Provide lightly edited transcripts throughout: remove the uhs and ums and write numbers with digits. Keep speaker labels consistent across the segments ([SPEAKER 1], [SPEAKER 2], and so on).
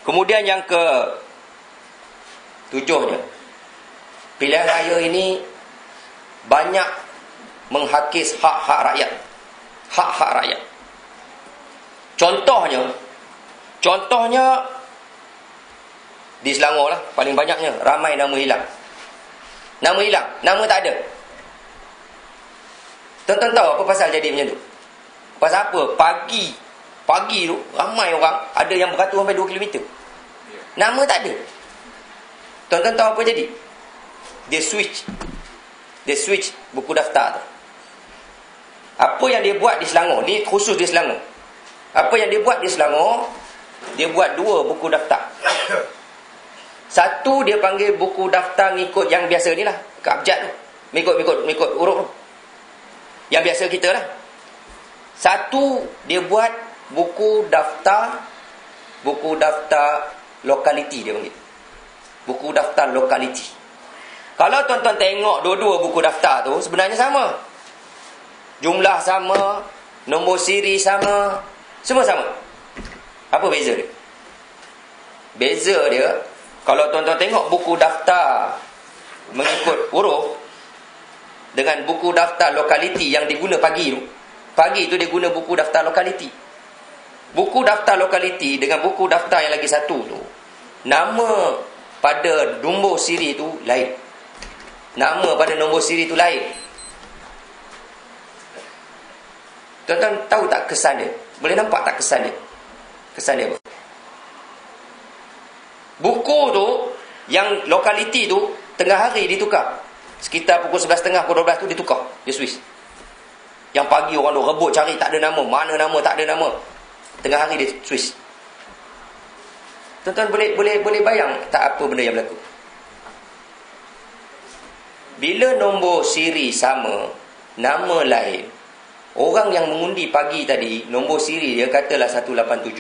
[SPEAKER 1] Kemudian yang ke tujuhnya, pilihan raya ini banyak menghakis hak-hak rakyat. Hak-hak rakyat. Contohnya di Selangor lah, paling banyaknya ramai nama hilang. Nama tak ada. Tuan-tuan tahu apa pasal jadi macam tu? Pasal apa? Pagi tu ramai orang, ada yang beratur sampai 2 km. Nama tak ada. Tuan-tuan tahu apa jadi? Dia switch buku daftar tu. Apa yang dia buat di Selangor, ni khusus di Selangor. Apa yang dia buat di Selangor, dia buat 2 buku daftar. Satu dia panggil buku daftar ngikut yang biasa ni lah, ke abjad tu. Mengikut huruf tu. Yang biasa kita lah. Satu dia buat buku daftar lokaliti, dia panggil. Buku daftar lokaliti. Kalau tuan-tuan tengok dua-dua buku daftar tu sebenarnya sama. Jumlah sama, nombor siri sama, semua sama. Apa beza dia? Beza dia, kalau tuan-tuan tengok buku daftar mengikut huruf dengan buku daftar lokaliti yang diguna pagi tu dia guna buku daftar lokaliti. Buku daftar lokaliti dengan buku daftar yang lagi satu tu, nama pada nombor siri tu lain. Nama pada nombor siri tu lain. Tuan-tuan tahu tak kesan dia? Boleh nampak tak kesan dia? Kesan dia apa? Buku tu, yang lokaliti tu, tengah hari ditukar. Sekitar pukul 11.30, pukul 12 tu ditukar. Dia switch. Yang pagi orang tu rebut cari, tak ada nama. Mana nama, tak ada nama. Tengah hari dia switch. Tuan-tuan boleh bayang tak apa benda yang berlaku? Bila nombor siri sama, nama lain, orang yang mengundi pagi tadi, nombor siri dia katalah 187.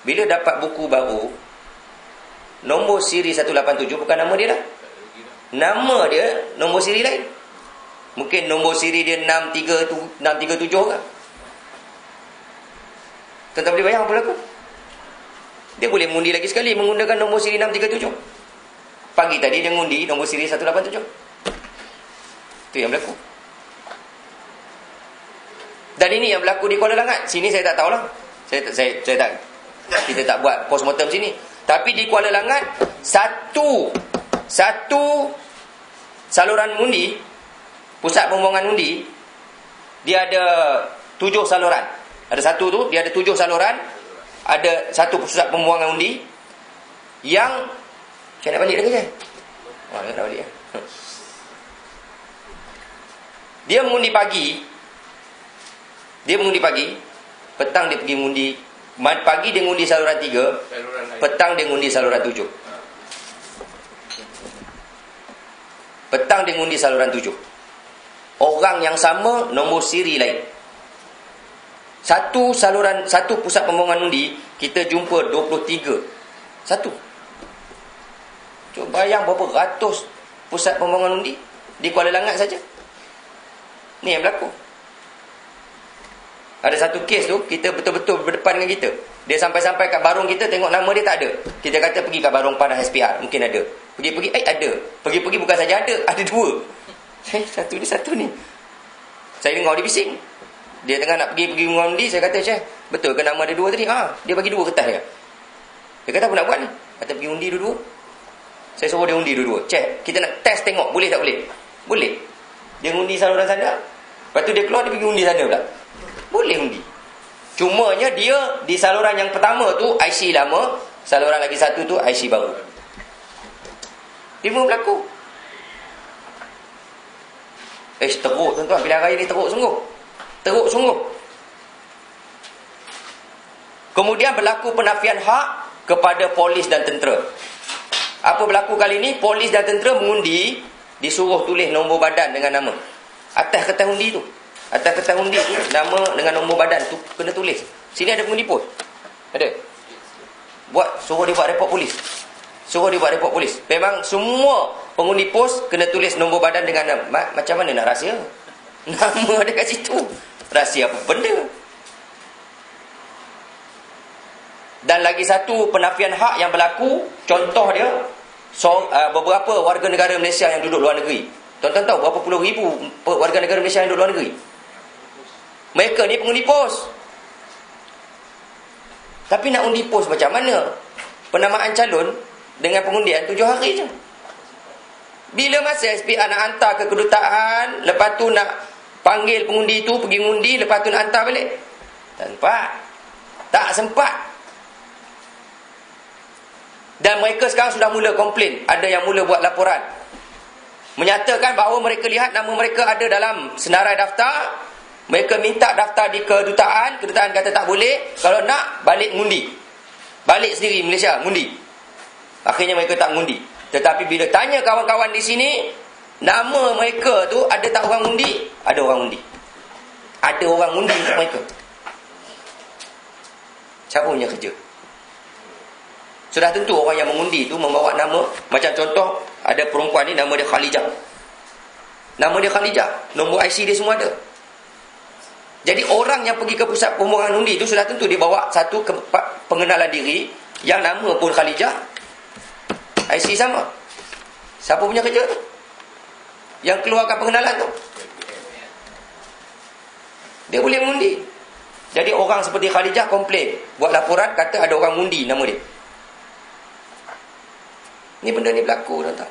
[SPEAKER 1] Bila dapat buku baru, nombor siri 187 bukan nama dia dah. Nama dia nombor siri lain. Mungkin nombor siri dia 637 kan. Tuan-tuan boleh bayang apa berlaku? Dia boleh mengundi lagi sekali menggunakan nombor siri 637. Pagi tadi dia mengundi nombor siri 187. Itu yang berlaku. Dan ini yang berlaku di Kuala Langat. Sini saya tak tahulah. Kita tak buat postmortem sini. Tapi di Kuala Langat, satu saluran undi, pusat pembuangan undi, dia ada 7 saluran. Ada satu tu, dia ada 7 saluran. Ada satu pusat pembuangan undi yang saya nak balik lagi je. Nak balik. Dia mengundi pagi, petang dia pergi mengundi. Pagi dia mengundi saluran 3, petang dia mengundi saluran 7. Petang dia mengundi saluran 7. Orang yang sama, nombor siri lain. Satu pusat pembuangan undi, kita jumpa 23. Satu. Cuba bayang berapa ratus pusat pembuangan undi di Kuala Langat saja. Ni yang berlaku. Ada satu kes tu, kita betul-betul berdepan dengan kita. Dia sampai-sampai kat barung kita, tengok nama dia tak ada. Kita kata pergi kat barung Panah SPR, mungkin ada. Pergi-pergi, ada. Pergi-pergi bukan saja ada 2. Satu ni. Saya dengar dia bising. Dia tengah nak pergi mengundi, saya kata, Syekh, betul ke nama ada 2 tadi? Dia bagi 2 kertas dia. Dia kata, apa nak buat ni? Kata pergi undi dua-dua. Saya suruh dia undi dua-dua. Cek, kita nak test tengok, boleh tak boleh? Boleh. Dia undi saluran sana. Lepas tu dia keluar, dia pergi undi sana pula. Boleh undi. Cumanya dia di saluran yang pertama tu IC lama, saluran lagi satu tu IC baru. 5 berlaku. Teruk tuan-tuan, pilihan raya ni teruk sungguh. Teruk sungguh. Kemudian berlaku penafian hak kepada polis dan tentera. Apa berlaku kali ni? Polis dan tentera mengundi, disuruh tulis nombor badan dengan nama. Atas kertas undi tu. Atas kertas undi tu, nama dengan nombor badan tu kena tulis. Sini ada pengundi pos. Ada. Suruh dia buat report polis. Memang semua pengundi pos kena tulis nombor badan dengan nama. Macam mana nak rahsia? Nama ada kat situ. Rahsia apa benda? Dan lagi satu penafian hak yang berlaku, contoh dia, beberapa warga negara Malaysia yang duduk luar negeri. Tuan-tuan tahu berapa puluh ribu warga negara Malaysia yang duduk luar negeri? Mereka ni pengundi pos. Tapi nak undi pos macam mana? Penamaan calon dengan pengundian 7 hari je. Bila masa SPR nak hantar ke kedutaan, lepas tu nak panggil pengundi tu pergi ngundi, lepas tu nak hantar balik? Tak sempat. Dan mereka sekarang sudah mula komplain. Ada yang mula buat laporan menyatakan bahawa mereka lihat nama mereka ada dalam senarai daftar. Mereka minta daftar di kedutaan. Kedutaan kata tak boleh. Kalau nak, balik ngundi. Balik sendiri Malaysia, ngundi. Akhirnya mereka tak ngundi. Tetapi bila tanya kawan-kawan di sini, nama mereka tu ada tak orang ngundi? Ada orang ngundi. Ada orang ngundi untuk mereka. Siapa punya kerja? Sudah tentu orang yang mengundi tu membawa nama. Macam contoh, ada perempuan ni nama dia Khalijah. Nama dia Khalijah. Nombor IC dia semua ada. Jadi orang yang pergi ke pusat pembuangan undi itu sudah tentu dia bawa satu pengenalan diri yang nama pun Khalijah, IC sama. Siapa punya kerja tu? Yang keluarkan pengenalan tu? Dia boleh mengundi. Jadi orang seperti Khalijah komplain, buat laporan kata ada orang undi nama dia. Ni benda ni berlaku, tuan-tuan.